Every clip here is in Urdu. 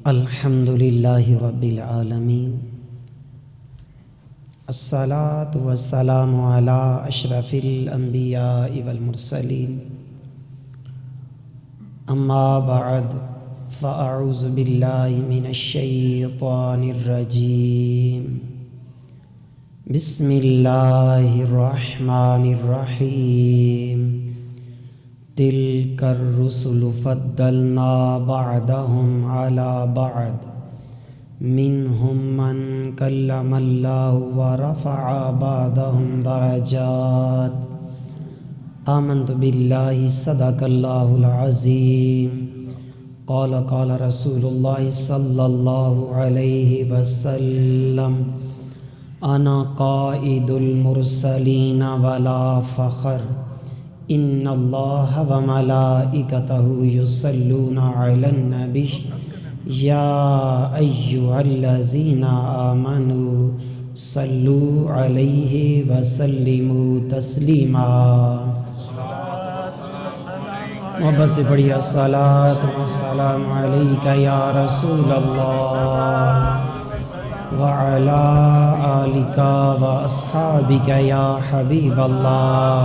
الحمدللہ رب العالمین، الصلاۃ والسلام علی اشرف الانبیاء والمرسلین، اما بعد فاعوذ باللہ من الشیطان الرجیم، بسم اللہ الرحمن الرحیم، تلک الرسل فضلنا بعضهم على بعض منهم من کلم اللہ ورفع بعضهم درجات، آمنت باللہ صدق اللہ العظیم، قال قال رسول اللہ صلی اللہ علیہ وسلم، انا قائد المرسلین ولا فخر، ان اللہ وملائکتہ یصلون علی النبی یا ایھا الذین آمنوا صلوا علیہ وسلموا تسلیما۔ محبت سے پڑھیے الصلاۃ والسلام علیک یا رسول اللہ وعلی آلک واصحابک یا حبیب اللہ،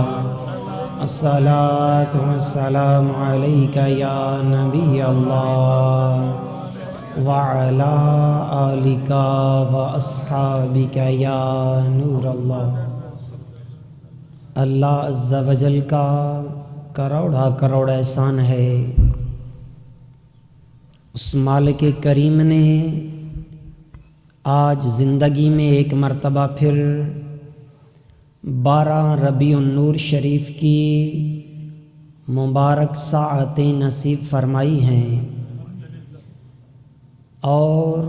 الصلاۃ والسلام علیک یا نبی اللہ وعلی آلک واصحابک یا نور اللہ۔ اللہ عز و جل کا کروڑا کروڑ احسان ہے، اس مالک کریم نے آج زندگی میں ایک مرتبہ پھر 12 ربیع النور شریف کی مبارک ساعتیں نصیب فرمائی ہیں، اور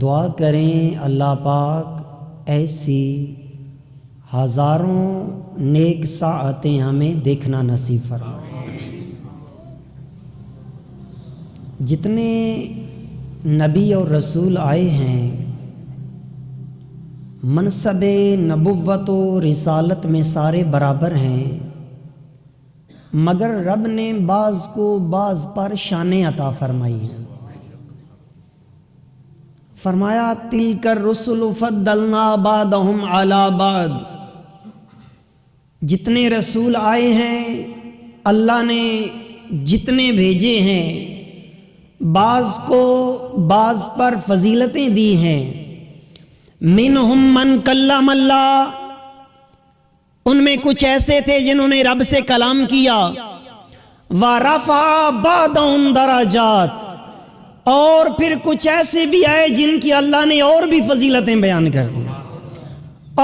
دعا کریں اللہ پاک ایسی ہزاروں نیک ساعتیں ہمیں دیکھنا نصیب فرمائے۔ جتنے نبی اور رسول آئے ہیں منصب نبوت و رسالت میں سارے برابر ہیں، مگر رب نے بعض کو بعض پر شانیں عطا فرمائی ہیں۔ فرمایا تلک الرسل فضلنا بعضهم علی بعض، جتنے رسول آئے ہیں اللہ نے جتنے بھیجے ہیں بعض کو بعض پر فضیلتیں دی ہیں۔ منہم من کلم اللہ، ان میں کچھ ایسے تھے جنہوں نے رب سے کلام کیا، ورفع بعضهم درجات، اور پھر کچھ ایسے بھی آئے جن کی اللہ نے اور بھی فضیلتیں بیان کر دی،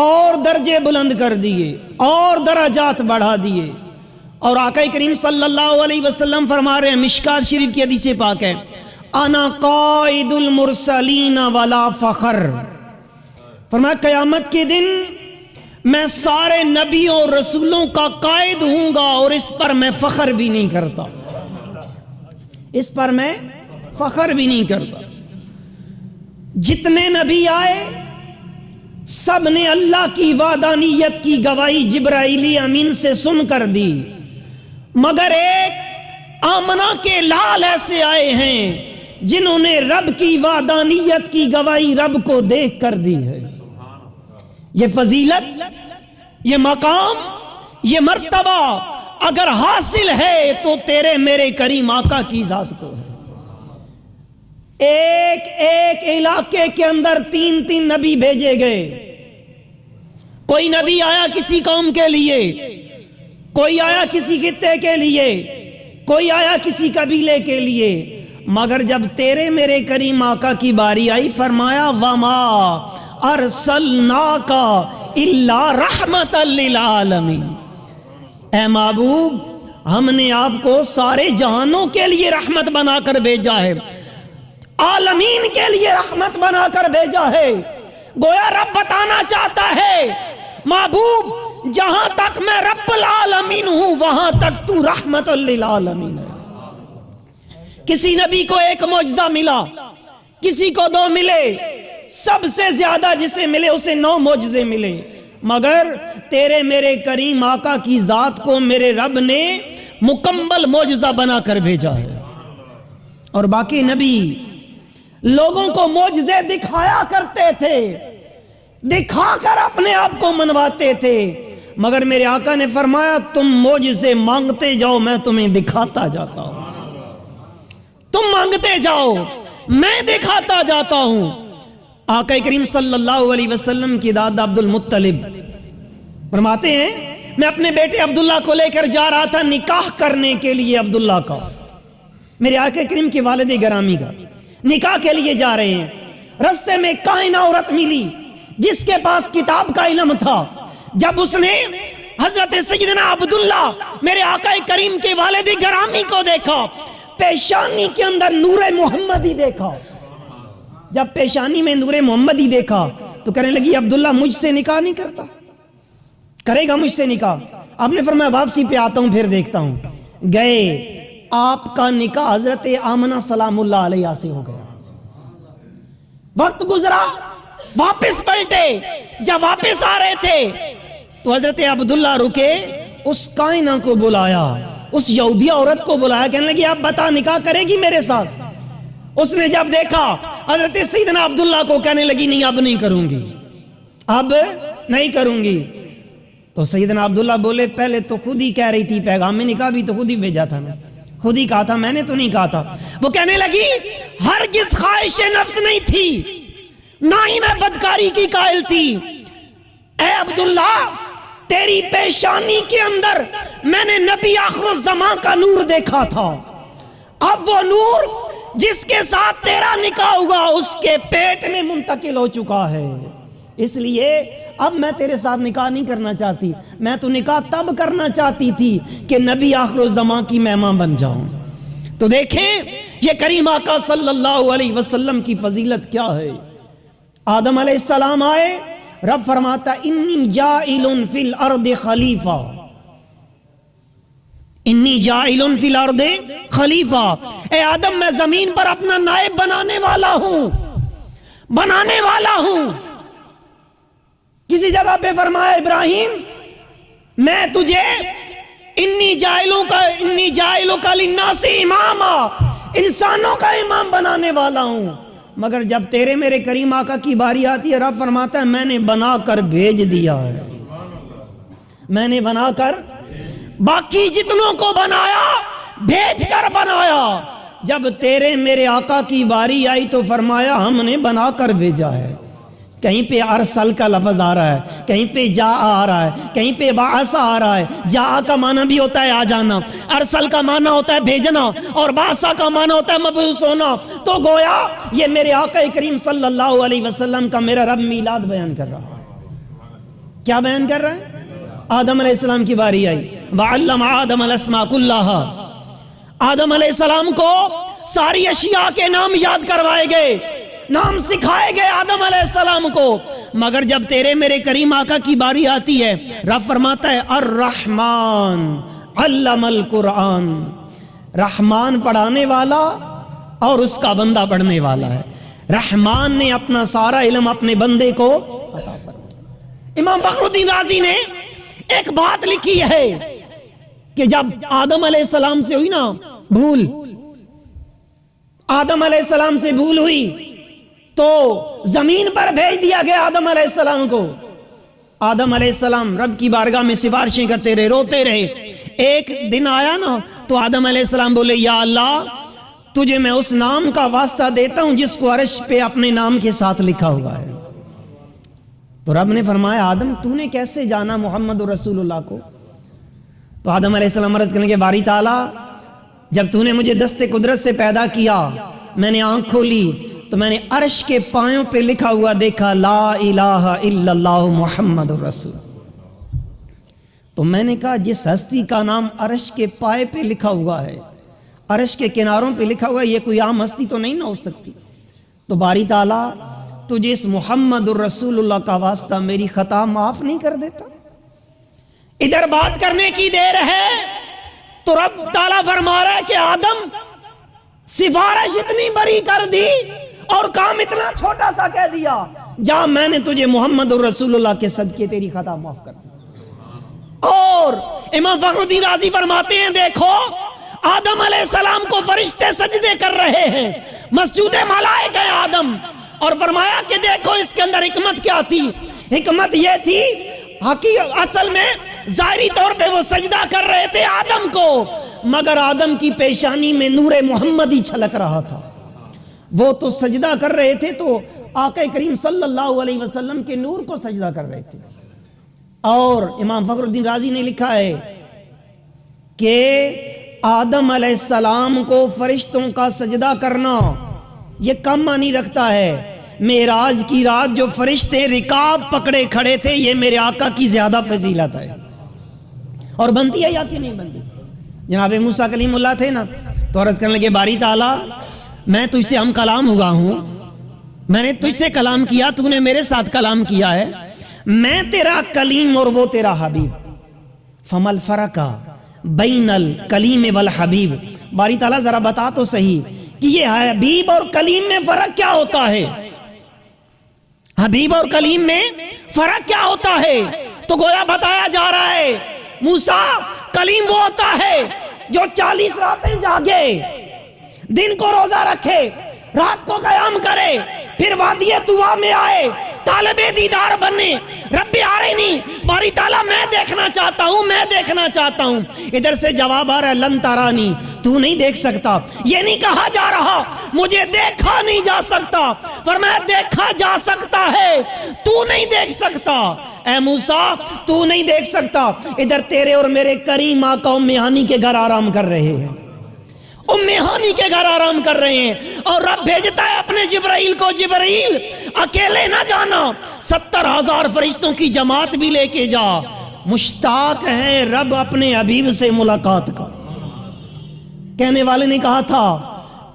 اور درجے بلند کر دیے اور درجات بڑھا دیے۔ اور آقا کریم صلی اللہ علیہ وسلم فرما رہے ہیں، مشکات شریف کی حدیث پاک ہے، انا قائد المرسلین ولا فخر، فرمایا قیامت کے دن میں سارے نبیوں اور رسولوں کا قائد ہوں گا، اور اس پر میں فخر بھی نہیں کرتا، اس پر میں فخر بھی نہیں کرتا۔ جتنے نبی آئے سب نے اللہ کی وحدانیت کی گواہی جبرائیل امین سے سن کر دی، مگر ایک آمنہ کے لال ایسے آئے ہیں جنہوں نے رب کی وحدانیت کی گواہی رب کو دیکھ کر دی ہے۔ یہ فضیلت، یہ مقام، یہ مرتبہ اگر حاصل ہے تو تیرے میرے کریم آقا کی ذات کو ہے۔ ایک ایک علاقے کے اندر 3 نبی بھیجے گئے، کوئی نبی آیا کسی قوم کے لیے، کوئی آیا کسی خطے کے لیے، کوئی آیا کسی قبیلے کے لیے، مگر جب تیرے میرے کریم آقا کی باری آئی فرمایا وما ارسلناک الا رحمتا للعالمین، اے محبوب ہم نے آپ کو سارے جہانوں کے لیے رحمت بنا کر بھیجا ہے، عالمین کے لیے رحمت بنا کر بھیجا ہے۔ گویا رب بتانا چاہتا ہے محبوب جہاں تک میں رب العالمین ہوں وہاں تک تو رحمت للعالمین ہے۔ کسی نبی کو ایک معجزہ ملا، کسی کو 2 ملے، سب سے زیادہ جسے ملے اسے 9 معجزے ملے، مگر تیرے میرے کریم آقا کی ذات کو میرے رب نے مکمل معجزہ بنا کر بھیجا ہے۔ اور باقی نبی لوگوں کو معجزے دکھایا کرتے تھے، دکھا کر اپنے آپ کو منواتے تھے، مگر میرے آقا نے فرمایا تم معجزے مانگتے جاؤ، میں تمہیں دکھاتا جاتا ہوں۔ تم مانگتے جاؤ، میں دکھاتا جاتا ہوں۔ آقا کریم صلی اللہ علیہ وسلم کی دادا عبد المطلب فرماتے ہیں میں اپنے بیٹے عبداللہ کو لے کر جا رہا تھا نکاح کرنے کے لیے، عبداللہ کا، میرے آقا کریم کے والد گرامی کا، نکاح کے لیے جا رہے ہیں۔ رستے میں کائنہ عورت ملی جس کے پاس کتاب کا علم تھا۔ جب اس نے حضرت سیدنا عبداللہ میرے آقا کریم کے والد گرامی کو دیکھا، پیشانی کے اندر نور محمدی دیکھا۔ جب پیشانی میں نور محمدی دیکھا تو کہنے لگی عبداللہ مجھ سے نکاح نہیں کرتا، کرے گا مجھ سے نکاح؟ آپ نے فرمایا واپسی پہ آتا ہوں پھر دیکھتا ہوں۔ گئے، آپ کا نکاح حضرت آمنہ سلام اللہ علیہ سے ہو گیا۔ وقت گزرا، واپس پلٹے، جب واپس آ رہے تھے تو حضرت عبداللہ رکے، اس کائنہ کو بلایا، اس یہودیہ عورت کو بلایا، کہنے لگی آپ بتا نکاح کرے گی میرے ساتھ؟ اس نے جب دیکھا حضرت سیدنا عبداللہ کو، کہنے لگی نہیں اب نہیں کروں گی، اب نہیں کروں گی۔ تو سیدنا عبداللہ بولے پہلے تو خود ہی کہہ رہی تھی، پیغام میں نکاح بھی تو خود ہی بھیجا تھا نا، خود ہی کہا تھا، میں نے تو نہیں کہا تھا۔ وہ کہنے لگی ہرگز خواہش نفس نہیں تھی، نہ ہی میں بدکاری کی قائل تھی۔ اے عبداللہ تیری پیشانی کے اندر میں نے نبی آخر الزمان کا نور دیکھا تھا، اب وہ نور جس کے ساتھ تیرا نکاح ہوا اس کے پیٹ میں منتقل ہو چکا ہے، اس لیے اب میں تیرے ساتھ نکاح نہیں کرنا چاہتی، میں تو نکاح تب کرنا چاہتی تھی کہ نبی آخر الزمان کی مہمان بن جاؤں۔ تو دیکھیں یہ کریم آقا صلی اللہ علیہ وسلم کی فضیلت کیا ہے۔ آدم علیہ السلام آئے، رب فرماتا انی جاعل فی الارض خلیفہ، انی جاعل فی الارض خلیفہ، اے آدم میں زمین پر اپنا نائب بنانے والا ہوں، بنانے والا ہوں۔ کسی جگہ پہ فرمایا ابراہیم میں تجھے انی جاعلوں کا للناس اماما، انسانوں کا امام بنانے والا ہوں، مگر جب تیرے میرے کریم آقا کی باری آتی ہے رب فرماتا ہے میں نے بنا کر بھیج دیا ہے، میں نے بنا کر، باقی جتنوں کو بنایا بھیج کر بنایا، جب تیرے میرے آقا کی باری آئی تو فرمایا ہم نے بنا کر بھیجا ہے۔ کہیں پہ ارسل کا لفظ آ رہا ہے، کہیں پہ جا آ رہا ہے، کہیں پہ بعث آ رہا ہے۔ جا کا معنی بھی ہوتا ہے آ جانا، ارسل کا معنی ہوتا ہے بھیجنا، اور بعث کا معنی ہوتا ہے مبعوث ہونا۔ تو گویا یہ میرے آقا کریم صلی اللہ علیہ وسلم کا میرا رب میلاد بیان کر رہا ہے۔ کیا بیان کر رہا ہے؟ آدم علیہ السلام کی باری آئی، وَعَلَّمَ آدَمَ الْأَسْمَاءَ كُلَّهَا، آدم علیہ السلام کو ساری اشیاء کے نام یاد کروائے گئے، نام سکھائے گئے آدم علیہ السلام کو، مگر جب تیرے میرے کریم آقا کی باری آتی ہے رب فرماتا ہے الرحمن علم القرآن، رحمان پڑھانے والا اور اس کا بندہ پڑھنے والا ہے۔ رحمان نے اپنا سارا علم اپنے بندے کو عطا فرمایا۔ امام فخر الدین رازی نے ایک بات لکھی ہے کہ جب آدم علیہ السلام سے ہوئی نا بھول، آدم علیہ السلام سے بھول ہوئی تو زمین پر بھیج دیا گیا آدم علیہ السلام کو۔ آدم علیہ السلام رب کی بارگاہ میں سفارشیں کرتے رہے، روتے رہے۔ ایک دن آیا نا تو آدم علیہ السلام بولے یا اللہ تجھے میں اس نام کا واسطہ دیتا ہوں جس کو عرش پہ اپنے نام کے ساتھ لکھا ہوا ہے۔ تو رب نے فرمایا آدم تو نے کیسے جانا محمد رسول اللہ کو؟ تو آدم علیہ السلام عرض کرنے کے باری تعالیٰ جب تو نے مجھے دست قدرت سے پیدا کیا، میں نے آنکھ کھولی تو میں نے عرش کے پایوں پہ لکھا ہوا دیکھا لا الہ الا اللہ محمد الرسول۔ تو میں نے کہا جس ہستی کا نام عرش کے پائے پہ لکھا ہوا ہے، عرش کے کناروں پہ لکھا ہوا ہے، یہ کوئی عام ہستی تو نہیں نہ ہو سکتی۔ تو باری تعالیٰ تجھے اس محمد الرسول اللہ کا واسطہ میری خطا معاف نہیں کر دیتا؟ ادھر بات کرنے کی دیر ہے تو رب تعالیٰ فرما رہا ہے کہ آدم سفارش اتنی بڑی کر دی اور کام اتنا چھوٹا سا کہہ دیا، جا میں نے تجھے محمد الرسول اللہ کے صدقے تیری خطا معاف کر دی۔ اور امام فخر الدین رازی فرماتے ہیں دیکھو آدم علیہ السلام کو فرشتے سجدے کر رہے ہیں، مسجود ملائکہ آدم، اور فرمایا کہ دیکھو اس کے اندر حکمت کیا تھی. حکمت یہ تھی اصل میں ظاہری طور پہ وہ سجدہ کر رہے تھے آدم کو، مگر آدم کی پیشانی میں نور محمد ہی چھلک رہا تھا. وہ تو سجدہ کر رہے تھے تو آقا کریم صلی اللہ علیہ وسلم کے نور کو سجدہ کر رہے تھے. اور امام فخر الدین رازی نے لکھا ہے کہ آدم علیہ السلام کو فرشتوں کا سجدہ کرنا یہ کم معنی رکھتا ہے. معراج کی رات جو فرشتے رکاب پکڑے کھڑے تھے، یہ میرے آقا کی زیادہ فضیلت ہے. اور بنتی ہے یا کہ نہیں بنتی؟ جناب موسیٰ کلیم اللہ تھے نا، تو عرض کرنے لگے باری تعالیٰ میں تجھ سے ہم کلام ہوا ہوں، میں نے تجھ سے کلام کیا، تو نے میرے ساتھ کلام کیا ہے، میں تیرا کلیم اور وہ تیرا حبیب، فمل فرقہ بین الکلیم والحبیب. باری تعالیٰ ذرا بتا تو صحیح کہ یہ حبیب اور کلیم میں فرق کیا ہوتا ہے؟ حبیب اور کلیم میں فرق کیا ہوتا ہے؟ تو گویا بتایا جا رہا ہے موسیٰ کلیم وہ ہوتا ہے جو 40 راتیں جاگے، دن کو روزہ رکھے، رات کو قیام کرے، پھر وادی طویٰ میں آئے، طالب دیدار بنے. رب آرینی، باری تعالیٰ میں دیکھنا چاہتا ہوں، میں دیکھنا چاہتا ہوں. ادھر سے جواب آ رہا ہے لن ترانی، تو نہیں دیکھ سکتا. یہ نہیں کہا جا رہا مجھے دیکھا نہیں جا سکتا، فرمایا دیکھا جا سکتا ہے، تو نہیں دیکھ سکتا. اے موسیٰ تو نہیں دیکھ سکتا. ادھر تیرے اور میرے کریم آقا ام ہانی کے گھر آرام کر رہے ہیں، ام ہانی کے گھر آرام کر رہے ہیں، اور رب بھیجتا ہے اپنے جبرائیل کو، جبرائیل اکیلے نہ جانا، 70,000 فرشتوں کی جماعت بھی لے کے جا. مشتاق ہے رب اپنے حبیب سے ملاقات کا. کہنے والے نے کہا تھا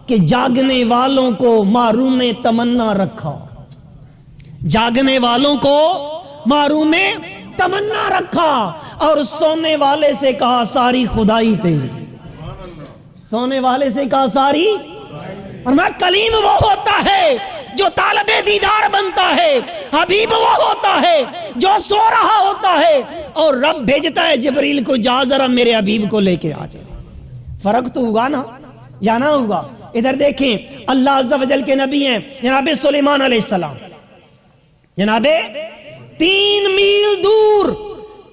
کہ جاگنے والوں کو محروم تمنا رکھا، جاگنے والوں کو محروم تمنا رکھا، اور سونے والے سے کہا ساری خدائی تیری. سونے والے سے کہا ساری، اور میں کلیم وہ ہوتا ہے جو طالب دیدار بنتا ہے، حبیب وہ ہوتا ہے جو سو رہا ہوتا ہے، اور رب بھیجتا ہے جبریل کو جا ذرا میرے حبیب کو لے کے آ جائے. فرق تو ہوگا نا یا نہ ہوگا؟ ادھر دیکھیں اللہ عز و جل کے نبی ہیں جناب سلیمان علیہ السلام، جناب 3 میل دور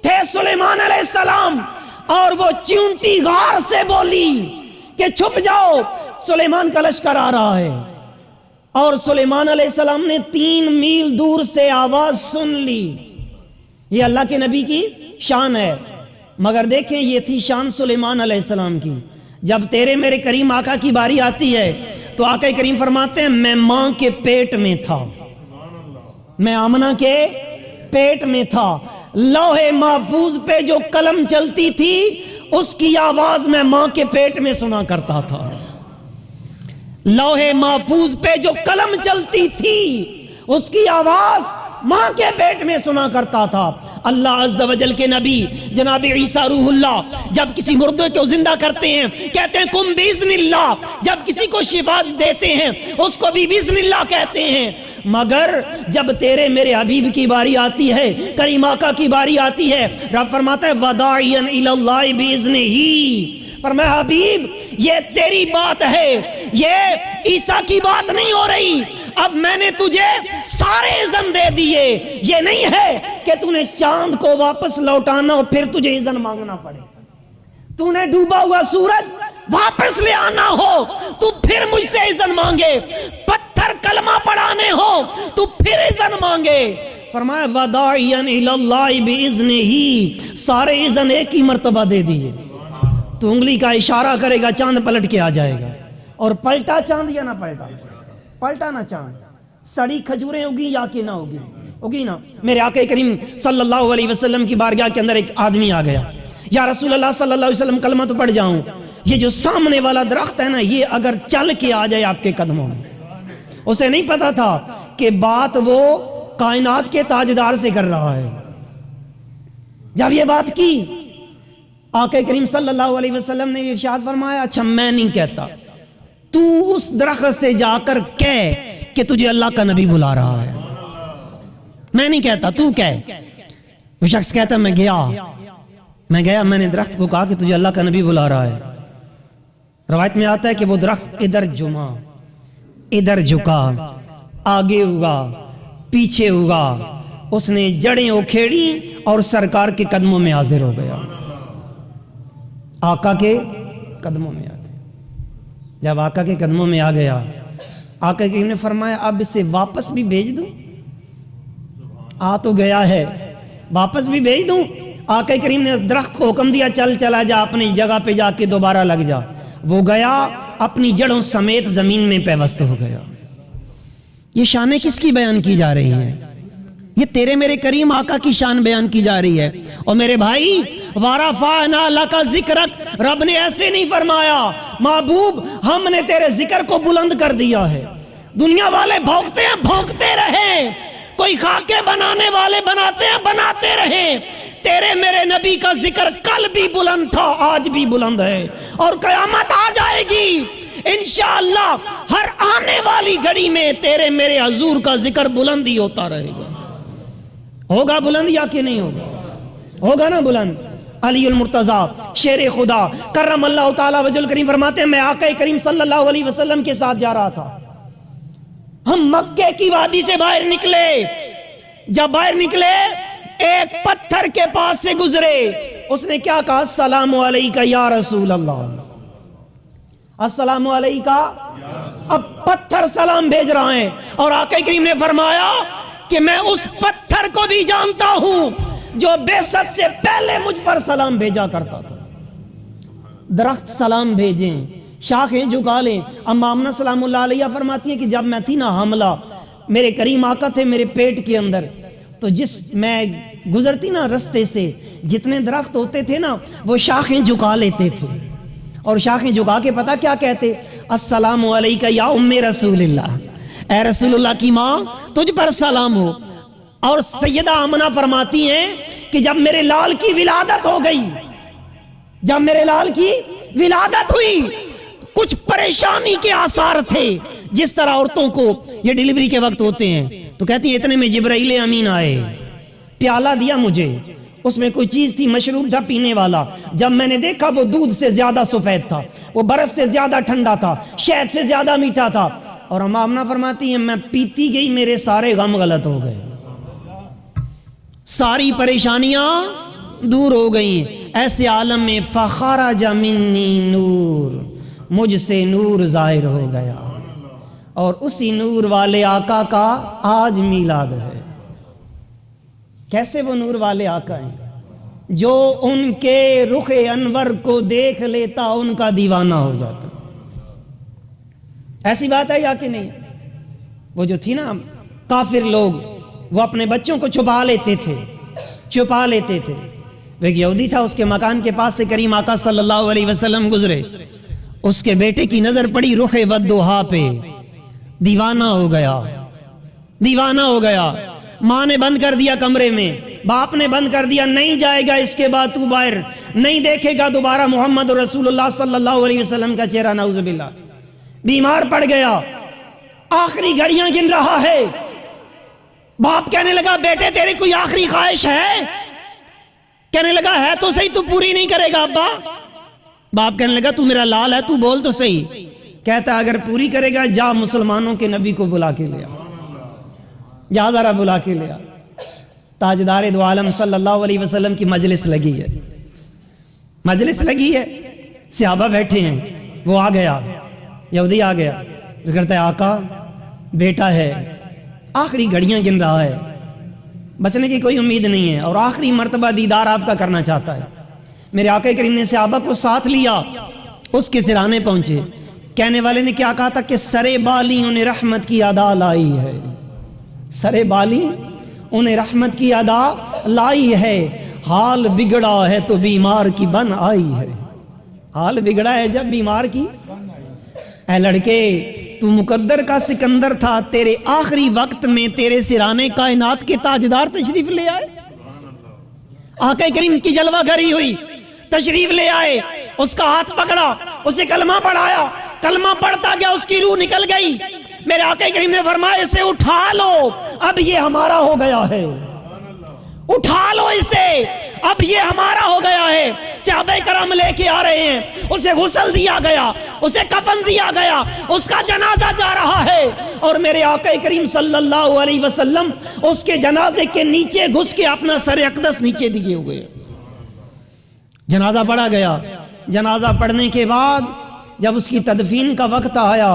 تھے سلیمان علیہ السلام، اور وہ چیونٹی غار سے بولی کہ چھپ جاؤ سلیمان کا لشکر آ رہا ہے. اور سلیمان علیہ السلام نے 3 میل دور سے آواز سن لی. یہ اللہ کے نبی کی شان ہے. مگر دیکھیں یہ تھی شان سلیمان علیہ السلام کی. جب تیرے میرے کریم آقا کی باری آتی ہے تو آقا کریم فرماتے ہیں میں ماں کے پیٹ میں تھا، میں آمنہ کے پیٹ میں تھا. لوح محفوظ پہ جو قلم چلتی تھی اس کی آواز میں ماں کے پیٹ میں سنا کرتا تھا. لوح محفوظ پہ جو قلم چلتی تھی اس کی آواز ماں کے پیٹ میں سنا کرتا تھا. اللہ عز و جل کے نبی جناب عیسیٰ روح اللہ جب کسی مردے کو زندہ کرتے ہیں کہتے ہیں کم باذن اللہ، جب کسی کو شفا دیتے ہیں اس کو بھی باذن اللہ کہتے ہیں. مگر جب تیرے میرے حبیب کی باری آتی ہے، کریم آقا کی باری آتی ہے، رب فرماتا ہے وداعیا الی اللہ باذنہ. فرمایا حبیب یہ تیری بات ہے، یہ عیسیٰ کی بات نہیں ہو رہی. اب میں نے تجھے سارے اذن دے دیے. یہ نہیں ہے کہ تو نے چاند کو واپس لوٹانا اور پھر تجھے اذن مانگنا پڑے. تو نے ڈوبا ہوا سورج واپس لے آنا ہو تو پھر مجھ سے اذن مانگے، پتھر کلمہ پڑھانے ہو تو پھر اذن مانگے. فرمایا وداعیا الی اللہ باذنہ، سارے اذن ایک ہی مرتبہ دے دیے. تو انگلی کا اشارہ کرے گا چاند پلٹ کے آ جائے گا. اور پلٹا چاند یا نہ پلٹا؟ پلٹا نہ چاند. سڑی کھجوریں ہوگی یا کہ نہ ہوگی؟ ہوگی نا. میرے آقا کریم صلی اللہ علیہ وسلم کی بارگاہ کے اندر ایک آدمی آ گیا، یا رسول اللہ صلی اللہ علیہ وسلم کلمہ تو پڑھ جاؤں، یہ جو سامنے والا درخت ہے نا یہ اگر چل کے آ جائے آپ کے قدموں میں. اسے نہیں پتا تھا کہ بات وہ کائنات کے تاجدار سے کر رہا ہے. جب یہ بات کی آقا کریم صلی اللہ علیہ وسلم نے ارشاد فرمایا اچھا میں نہیں کہتا، تو اس درخت سے جا کر کہہ کہ تجھے اللہ کا نبی بلا رہا ہے. میں نہیں کہتا، تو کہہ. وہ شخص کہتا میں گیا میں نے درخت کو کہا کہ تجھے اللہ کا نبی بلا رہا ہے. روایت میں آتا ہے کہ وہ درخت ادھر جمع ادھر جھکا، آگے ہوگا، پیچھے ہوگا، اس نے جڑیں اکھیڑی اور سرکار کے قدموں میں حاضر ہو گیا، آقا کے قدموں میں آ گیا۔ جب آقا کے قدموں میں آ گیا، آقا کریم نے فرمایا اب اسے واپس بھی بھیج دوں؟ آ تو گیا ہے، واپس بھی بھیج دوں؟ آقا کریم نے درخت کو حکم دیا چل چلا جا، اپنی جگہ پہ جا کے دوبارہ لگ جا۔ وہ گیا، اپنی جڑوں سمیت زمین میں پیوست ہو گیا۔ یہ شانیں کس کی بیان کی جا رہی ہیں؟ یہ تیرے میرے کریم آقا کی شان بیان کی جا رہی ہے۔ اور میرے بھائی، وَرَفَعْنَا لَكَ ذِكْرَكَ، رب نے ایسے نہیں فرمایا محبوب ہم نے تیرے ذکر کو بلند کر دیا ہے۔ دنیا والے بھونکتے ہیں، بھونکتے رہیں، کوئی خاکے بنانے والے بناتے ہیں، بناتے رہیں، تیرے میرے نبی کا ذکر کل بھی بلند تھا، آج بھی بلند ہے، اور قیامت آ جائے گی انشاءاللہ ہر آنے والی گھڑی میں تیرے میرے حضور کا ذکر بلند ہی ہوتا رہے گا۔ ہوگا بلند یا کہ نہیں ہوگا؟ ہوگا نا بلند۔ علی المرتضیٰ شیر خدا کرم اللہ تعالی وجہ الکریم فرماتے ہیں میں آقا کریم صلی اللہ علیہ وسلم کے ساتھ جا رہا تھا، ہم مکے کی وادی سے باہر نکلے، جب باہر نکلے ایک پتھر کے پاس سے گزرے، اس نے کیا کہا؟ السلام علیکہ یا رسول اللہ، السلام علیکہ۔ اب پتھر سلام بھیج رہا ہے، اور آقا کریم نے فرمایا کہ میں اس پتھر کو بھی جانتا ہوں جو بعثت سے پہلے مجھ پر سلام بھیجا کرتا تھا۔ درخت سلام بھیجیں، شاخیں جھکا لیں۔ اما آمنہ سلام اللہ علیہ فرماتی ہے کہ جب میں تھی نا حاملہ، میرے کریم آقا تھے میرے پیٹ کے اندر، تو جس میں گزرتی نا رستے سے جتنے درخت ہوتے تھے نا وہ شاخیں جھکا لیتے تھے، اور شاخیں جھکا کے پتہ کیا کہتے؟ السلام علیکہ یا ام رسول اللہ، اے رسول اللہ کی ماں تجھ پر سلام ہو۔ اور سیدہ آمنہ فرماتی ہیں کہ جب میرے لال کی ولادت ہو گئی، جب میرے لال کی ولادت ہوئی، کچھ پریشانی کے آثار تھے، جس طرح عورتوں کو یہ ڈیلیوری کے وقت ہوتے ہیں، تو کہتی ہیں اتنے میں جبرائیل امین آئے، پیالہ دیا مجھے، اس میں کوئی چیز تھی، مشروب تھا پینے والا، جب میں نے دیکھا وہ دودھ سے زیادہ سفید تھا، وہ برف سے زیادہ ٹھنڈا تھا، شہد سے زیادہ میٹھا تھا، اور اما آمنہ فرماتی ہیں میں پیتی گئی، میرے سارے غم غلط ہو گئے، ساری پریشانیاں دور ہو گئیں۔ ایسے عالم میں فخرج منی نور، مجھ سے نور ظاہر ہو گیا، اور اسی نور والے آقا کا آج میلاد ہے۔ کیسے وہ نور والے آقا ہیں؟ جو ان کے رخ انور کو دیکھ لیتا ان کا دیوانہ ہو جاتا۔ ایسی بات ہے یا کہ نہیں؟ وہ جو تھی نا کافر لوگ، وہ اپنے بچوں کو چھپا لیتے تھے، چھپا لیتے تھے۔ وہ ایک یہودی تھا، اس کے مکان کے پاس سے کریم آقا صلی اللہ علیہ وسلم گزرے، اس کے بیٹے کی نظر پڑی رخ ودھا پہ، دیوانہ ہو گیا، دیوانہ ہو گیا۔ ماں نے بند کر دیا کمرے میں، باپ نے بند کر دیا، نہیں جائے گا اس کے بعد تو باہر، نہیں دیکھے گا دوبارہ محمد رسول اللہ صلی اللہ علیہ وسلم کا چہرہ، نعوذ باللہ۔ بیمار پڑ گیا، آخری گھڑیاں گن رہا ہے۔ باپ کہنے لگا بیٹے تیری کوئی آخری خواہش ہے؟ کہنے لگا ہے تو صحیح، تو پوری نہیں کرے گا ابا؟ باپ کہنے لگا تو میرا لال ہے، تو بول تو صحیح۔ کہتا اگر پوری کرے گا جا مسلمانوں کے نبی کو بلا کے لیا، جا ذرا بلا کے لیا۔ تاجدار دو عالم صلی اللہ علیہ وسلم کی مجلس لگی ہے، مجلس لگی ہے، صحابہ بیٹھے ہیں، وہ آ گیا، یہودی آ گیا، کہتا ہے آقا بیٹا ہے، آخری گھڑیاں گن رہا ہے، بچنے کی کوئی امید نہیں ہے، اور آخری مرتبہ دیدار آپ کا کرنا چاہتا ہے۔ میرے آقا کریم نے صحابہ کو ساتھ لیا، اس کے سرانے پہنچے۔ کہنے والے نے کیا کہا تھا کہ سرے بالی انہیں رحمت کی ادا لائی ہے، سرے بالی انہیں رحمت کی ادا لائی ہے، حال بگڑا ہے تو بیمار کی بن آئی ہے، حال بگڑا ہے جب بیمار کی۔ اے لڑکے تو مقدر کا سکندر تھا، تیرے آخری وقت میں تیرے سرانے کائنات کے تاجدار تشریف لے آئے۔ آقا کریم کی جلوہ گری ہوئی، تشریف لے آئے، اس کا ہاتھ پکڑا، اسے کلمہ پڑھایا، کلمہ پڑھتا گیا، اس کی روح نکل گئی۔ میرے آقا کریم نے فرمایا اسے اٹھا لو، اب یہ ہمارا ہو گیا ہے، اٹھا لو اسے، اب یہ ہمارا ہو گیا ہے. صحابہ کرام لے کے آ رہے ہیں, اسے غسل دیا گیا, اسے کفن دیا گیا, اس کا جنازہ جا رہا ہے, اور میرے آقا کریم صلی اللہ علیہ وسلم اس کے جنازے کے نیچے گھس کے اپنا سر اقدس نیچے دیے ہوئے. جنازہ پڑھا گیا. جنازہ پڑھنے کے بعد جب اس کی تدفین کا وقت آیا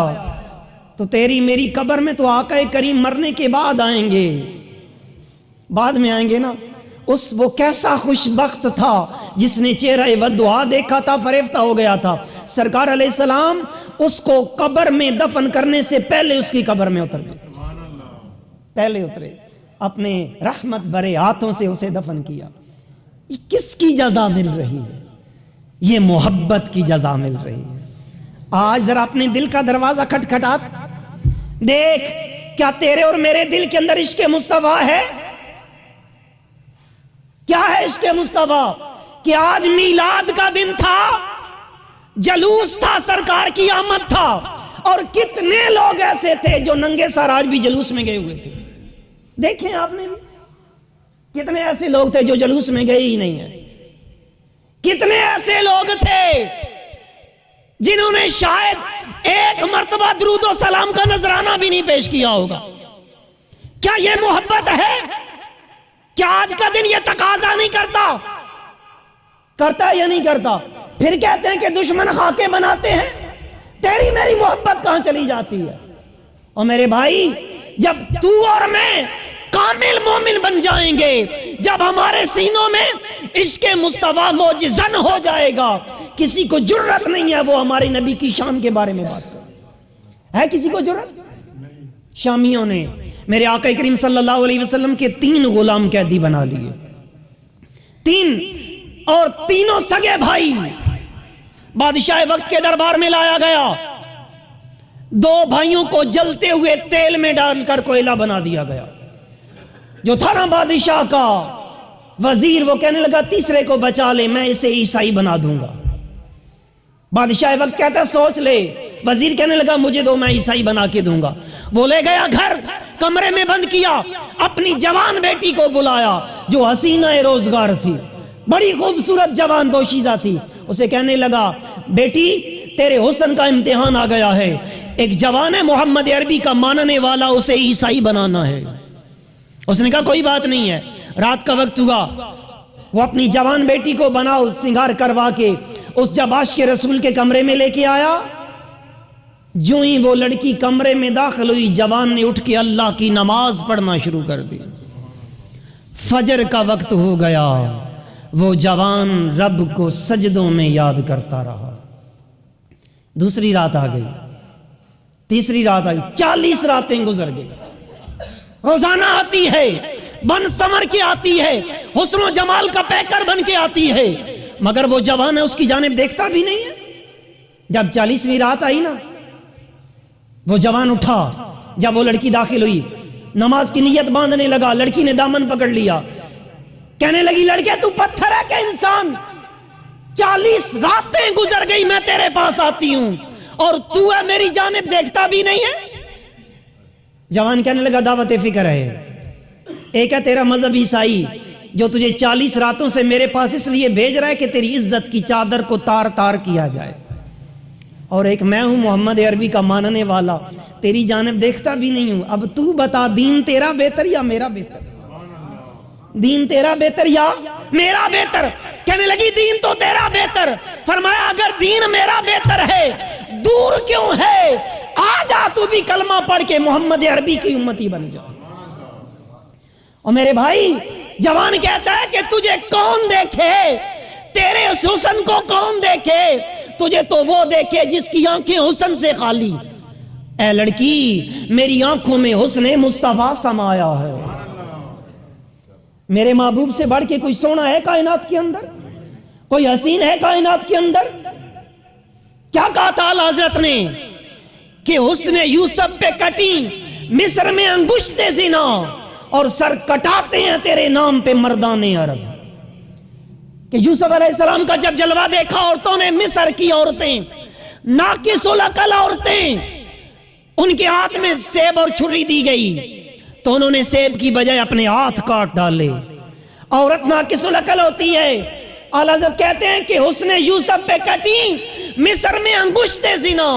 تو تیری میری قبر میں تو آقا کریم مرنے کے بعد آئیں گے, بعد میں آئیں گے نا. وہ کیسا خوش بخت تھا جس نے چہرہ ودعا دیکھا تھا, فریفتہ ہو گیا تھا. سرکار علیہ السلام اس کو قبر میں دفن کرنے سے پہلے اس کی قبر میں اتر گئے, پہلے اترے, اپنے رحمت بھرے ہاتھوں سے اسے دفن کیا. یہ کس کی جزا مل رہی ہے؟ یہ محبت کی جزا مل رہی ہے. آج ذرا اپنے دل کا دروازہ کھٹکھٹا دیکھ, کیا تیرے اور میرے دل کے اندر عشق مصطفیٰ ہے؟ کیا ہے عشق مصطفیٰ؟ کہ آج میلاد کا دن تھا, جلوس تھا, سرکار کی آمد تھا, اور کتنے لوگ ایسے تھے جو ننگے سر آج بھی جلوس میں گئے ہوئے تھے. دیکھیں آپ نے بھی کتنے ایسے لوگ تھے جو جلوس میں گئے ہی نہیں ہیں. کتنے ایسے لوگ تھے جنہوں نے شاید ایک مرتبہ درود و سلام کا نذرانہ بھی نہیں پیش کیا ہوگا. کیا یہ محبت ہے؟ کیا آج کا دن یہ تقاضا نہیں کرتا؟ کرتا ہے یا نہیں کرتا؟ پھر کہتے ہیں کہ دشمن خاکے بناتے ہیں, تیری میری محبت کہاں چلی جاتی ہے؟ اور میرے بھائی, جب تو اور میں کامل مومن بن جائیں گے, جب ہمارے سینوں میں عشق مصطفیٰ موجزن ہو جائے گا, کسی کو جرت نہیں ہے وہ ہمارے نبی کی شان کے بارے میں بات کرے. ہے کسی کو جرت؟ شامیوں نے میرے آقا کریم صلی اللہ علیہ وسلم کے 3 غلام قیدی بنا لیے, 3, اور تینوں سگے بھائی. بادشاہ وقت کے دربار میں لایا گیا, 2 بھائیوں کو جلتے ہوئے تیل میں ڈال کر کوئلہ بنا دیا گیا. جو تھا نا بادشاہ کا وزیر, وہ کہنے لگا تیسرے کو بچا لے, میں اسے عیسائی بنا دوں گا. بادشاہ وقت کہتا سوچ لے. وزیر کہنے لگا مجھے دو, میں عیسائی بنا کے دوں گا. وہ لے گیا گھر, کمرے میں بند کیا, اپنی جوان بیٹی کو بلایا جو حسینہ روزگار تھی, بڑی خوبصورت جوان دوشیزہ تھی. اسے کہنے لگا بیٹی تیرے حسن کا امتحان آ گیا ہے, ایک جوان ہے محمد عربی کا ماننے والا, اسے عیسائی بنانا ہے. اس نے کہا کوئی بات نہیں ہے. رات کا وقت ہوا, وہ اپنی جوان بیٹی کو بناؤ سنگار کروا کے اس جب عاشق کے رسول کے کمرے میں لے کے آیا, جو ہی وہ لڑکی کمرے میں داخل ہوئی, جوان نے اٹھ کے اللہ کی نماز پڑھنا شروع کر دی. فجر کا وقت ہو گیا, وہ جوان رب کو سجدوں میں یاد کرتا رہا. دوسری رات آ گئی, تیسری رات آ گئی, 40 راتیں گزر گئی. روزانہ آتی ہے, بن سمر کے آتی ہے, حسن و جمال کا پیکر بن کے آتی ہے, مگر وہ جوان ہے اس کی جانب دیکھتا بھی نہیں ہے. جب 40ویں رات آئی نا, وہ جوان اٹھا. جب وہ لڑکی داخل ہوئی, نماز کی نیت باندھنے لگا, لڑکی نے دامن پکڑ لیا, کہنے لگی لڑکے تو پتھر ہے کہ انسان؟ 40 راتیں گزر گئی میں تیرے پاس آتی ہوں اور تو ہے میری جانب دیکھتا بھی نہیں ہے. جوان کہنے لگا دعوت فکر ہے, ایک ہے تیرا مذہب عیسائی جو تجھے 40 راتوں سے میرے پاس اس لیے بھیج رہا ہے کہ تیری عزت کی چادر کو تار تار کیا جائے, اور ایک میں ہوں محمد عربی کا ماننے والا, تیری جانب دیکھتا بھی نہیں ہوں. اب تو بتا دین تیرا بہتر یا میرا بہتر؟ دین تیرا بہتر یا میرا بہتر؟ کہنے لگی دین تو تیرا بہتر. فرمایا اگر دین میرا بہتر ہے دور کیوں ہے, آ جا تو بھی کلمہ پڑھ کے محمد عربی کی امتی بن جا. اور میرے بھائی جوان کہتا ہے کہ تجھے کون دیکھے, تیرے اس حسن کو کون دیکھے, تجھے تو وہ دیکھے جس کی آنکھیں حسن سے خالی. اے لڑکی میری آنکھوں میں حسن مصطفیٰ سمایا ہے. میرے محبوب سے بڑھ کے کوئی سونا ہے کائنات کے اندر؟ کوئی حسین ہے کائنات کے اندر؟ کیا کہا تھا اعلیٰ حضرت نے کہ حسن یوسف پہ کٹی مصر میں انگشت زنا, اور سر کٹاتے ہیں تیرے نام پہ مردان عرب. کہ یوسف علیہ السلام کا جب جلوہ دیکھا عورتوں نے, مصر کی عورتیں, ناقص العقل عورتیں, ان کے ہاتھ میں سیب اور چھری دی گئی تو انہوں نے سیب کی بجائے اپنے ہاتھ کاٹ ڈالے. عورت ناقص العقل ہوتی ہے. اعلیٰ حضرت کہتے ہیں کہ حسن یوسف پہ کٹی مصر میں انگشت زنا،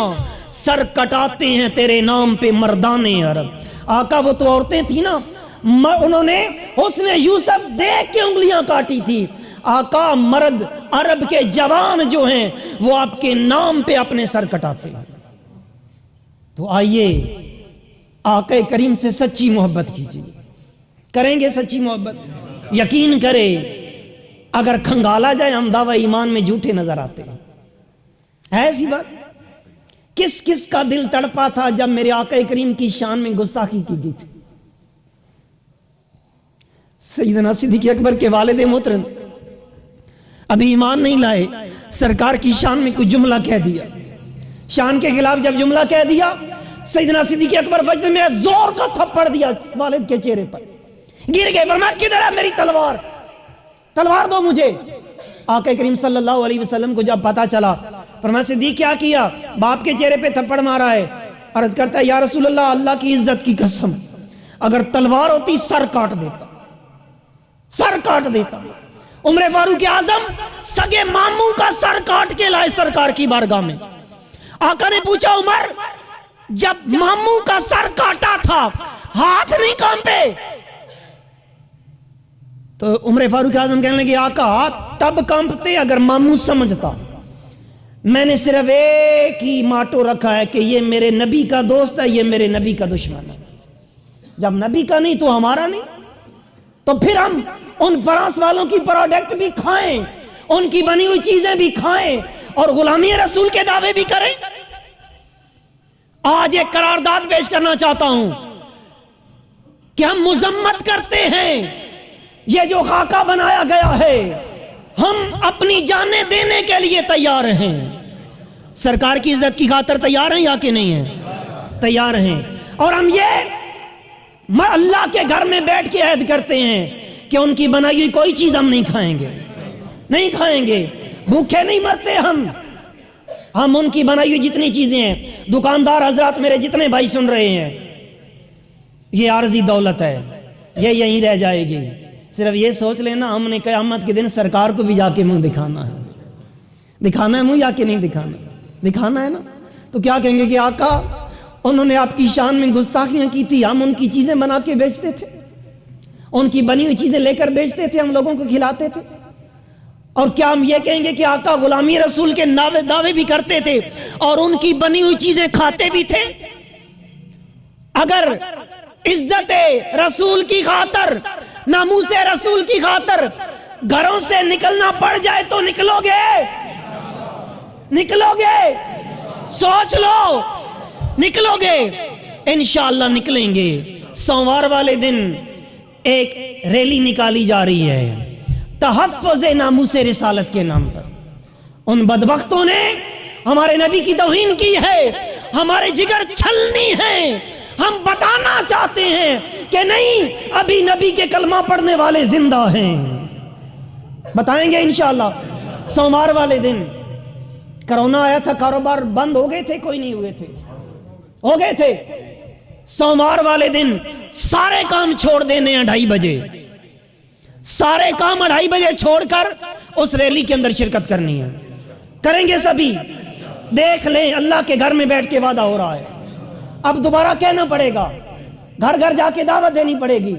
سر کٹاتے ہیں تیرے نام پہ مردان عرب. آقا وہ تو عورتیں تھیں نا، انہوں نے حسن یوسف دیکھ کے انگلیاں کاٹی تھی. آقا مرد عرب کے جوان جو ہیں وہ آپ کے نام پہ اپنے سر کٹاتے ہیں. تو آئیے آقا کریم سے سچی محبت کیجیے. کریں گے سچی محبت؟ یقین کرے اگر کھنگالا جائے ہم دعوی ایمان میں جھوٹے نظر آتے ہیں. ہے ایسی بات؟ کس کس کا دل تڑپا تھا جب میرے آقا کریم کی شان میں گستاخی کی گئی تھی؟ سیدنا صدیق اکبر کے والد محترم ابھی ایمان نہیں لائے، سرکار کی شان میں کچھ جملہ کہہ دیا. شان کے خلاف جب جملہ کہہ دیا، سیدنا صدیق اکبر وجد میں زور کا تھپڑ دیا والد کے چہرے پر. گر گئے، فرمایا کدھر ہے میری تلوار؟ تلوار دو مجھے. آقا کریم صلی اللہ علیہ وسلم کو جب پتا چلا، فرمایا صدیق کیا کیا؟ باپ کے چہرے پہ تھپڑ مارا ہے. عرض کرتا ہے یا رسول اللہ، اللہ کی عزت کی قسم اگر تلوار ہوتی سر کاٹ دیتا، سر کاٹ دیتا. عمر فاروق اعظم سگے ماموں کا سر کاٹ کے لائے سرکار کی بارگاہ میں. آقا نے پوچھا عمر جب ماموں کا سر کاٹا تھا ہاتھ نہیں کانپے؟ تو عمر فاروق اعظم کہنے لگے آقا تب کانپتے اگر ماموں سمجھتا. میں نے صرف ایک ہی ماٹو رکھا ہے کہ یہ میرے نبی کا دوست ہے، یہ میرے نبی کا دشمن ہے. جب نبی کا نہیں تو ہمارا نہیں، تو پھر ہم ان فرانس والوں کی پروڈکٹ بھی کھائیں، ان کی بنی ہوئی چیزیں بھی کھائیں اور غلامی رسول کے دعوے بھی کریں. آج ایک قرارداد پیش کرنا چاہتا ہوں کہ ہم مذمت کرتے ہیں یہ جو خاکہ بنایا گیا ہے، ہم اپنی جانیں دینے کے لیے تیار ہیں. سرکار کی عزت کی خاطر تیار ہیں یا کہ نہیں ہیں؟ تیار ہیں. اور ہم یہ اللہ کے گھر میں بیٹھ کے عہد کرتے ہیں کہ ان کی بنائی ہوئی کوئی چیز ہم نہیں کھائیں گے، نہیں کھائیں گے. بھوکے نہیں مرتے ہم ان کی بنائی ہوئی جتنی چیزیں ہیں. دکاندار حضرات میرے جتنے بھائی سن رہے ہیں، یہ عارضی دولت ہے، یہ یہیں رہ جائے گی. صرف یہ سوچ لینا ہم نے قیامت کے دن سرکار کو بھی جا کے منہ دکھانا ہے. دکھانا ہے منہ یا کہ نہیں دکھانا؟ دکھانا ہے نا. تو کیا کہیں گے کہ آقا انہوں نے آپ کی شان میں گستاخیاں کی تھی، ہم ان کی چیزیں بنا کے بیچتے تھے، ان کی بنی ہوئی چیزیں لے کر بیچتے تھے، ہم لوگوں کو کھلاتے تھے. اور کیا ہم یہ کہیں گے کہ آقا غلامی رسول کے دعوے بھی کرتے تھے اور ان کی بنی ہوئی چیزیں کھاتے بھی تھے؟ اگر عزت رسول کی خاطر، ناموس رسول کی خاطر گھروں سے نکلنا پڑ جائے تو نکلو گے؟ نکلو گے؟ سوچ لو، نکلو گے؟ انشاءاللہ نکلیں گے. سوموار والے دن ایک ریلی نکالی جا رہی ہے تحفظ ناموس رسالت کے نام پر. ان بدبختوں نے ہمارے نبی کی توہین کی ہے، ہمارے جگر چھلنی ہے. ہم بتانا چاہتے ہیں کہ نہیں، ابھی نبی کے کلمہ پڑھنے والے زندہ ہیں. بتائیں گے انشاءاللہ. سوموار والے دن کرونا آیا تھا، کاروبار بند ہو گئے تھے؟ کوئی نہیں ہوئے تھے؟ ہو گئے تھے. سوموار والے دن سارے کام چھوڑ دینے ہیں 2:30 بجے، سارے کام 2:30 بجے چھوڑ کر اس ریلی کے اندر شرکت کرنی ہے. کریں گے سبھی؟ دیکھ لیں اللہ کے گھر میں بیٹھ کے وعدہ ہو رہا ہے. اب دوبارہ کہنا پڑے گا، گھر گھر جا کے دعوت دینی پڑے گی؟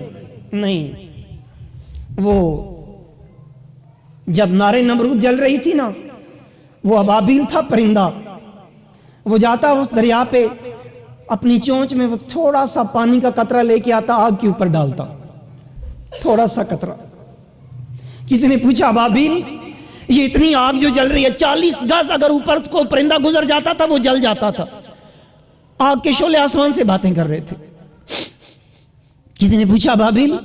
نہیں. وہ جب نارے نمرود جل رہی تھی نا، وہ ابابیل تھا پرندہ، وہ جاتا اس دریا پہ، اپنی چونچ میں وہ تھوڑا سا پانی کا قطرہ لے کے آتا، آگ کے اوپر ڈالتا، تھوڑا سا قطرہ. کسی نے پوچھا ابابیل یہ اتنی آگ جو جل رہی ہے، 40 گز اگر اوپر کو پرندہ گزر جاتا تھا وہ جل جاتا تھا. آگ کے شعلے آسمان سے باتیں کر رہے تھے. کسی نے پوچھا ابابیل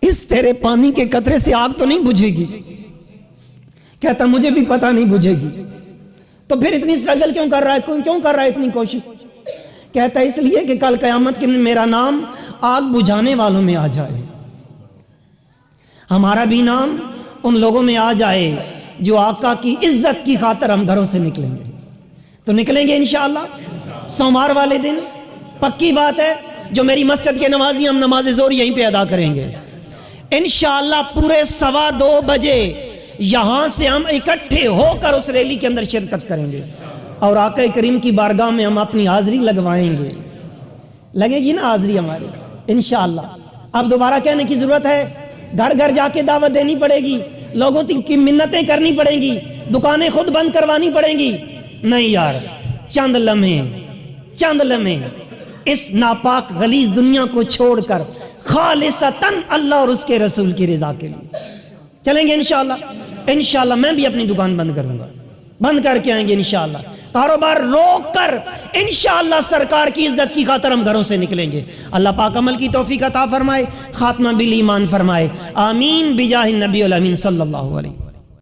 اس تیرے پانی کے قطرے سے آگ تو نہیں بجھے گی؟ کہتا مجھے بھی پتا نہیں بجھے گی. تو پھر اتنی سٹرگل کیوں کر رہا ہے، کیوں کر رہا ہے اتنی کوشش؟ کہتا ہے اس لیے کہ کل قیامت کے دن میرا نام آگ بجھانے والوں میں آ جائے، ہمارا بھی نام ان لوگوں میں آ جائے جو آقا کی عزت کی خاطر ہم گھروں سے نکلیں گے. تو نکلیں گے انشاءاللہ سوموار والے دن. پکی بات ہے، جو میری مسجد کے نمازی ہم نماز ظہر یہیں پہ ادا کریں گے انشاءاللہ پورے 2:15 بجے یہاں سے ہم اکٹھے ہو کر اس ریلی کے اندر شرکت کریں گے اور آقا کریم کی بارگاہ میں ہم اپنی حاضری لگوائیں گے. لگے گی نا حاضری ہماری انشاءاللہ. اب دوبارہ کہنے کی ضرورت ہے؟ گھر گھر جا کے دعوت دینی پڑے گی، لوگوں کی منتیں کرنی پڑیں گی، دکانیں خود بند کروانی پڑیں گی؟ نہیں یار، چند لمحے اس ناپاک غلیظ دنیا کو چھوڑ کر خالصتاً اللہ اور اس کے رسول کی رضا کے لیے چلیں گے انشاءاللہ. میں بھی اپنی دکان بند کروں گا، بند کر کے آئیں گے انشاءاللہ. کاروبار روک کر انشاءاللہ سرکار کی عزت کی خاطر ہم گھروں سے نکلیں گے. اللہ پاک عمل کی توفیق عطا فرمائے، خاتمہ بالایمان فرمائے. آمین بجاہ النبی الامین صلی اللہ علیہ وسلم.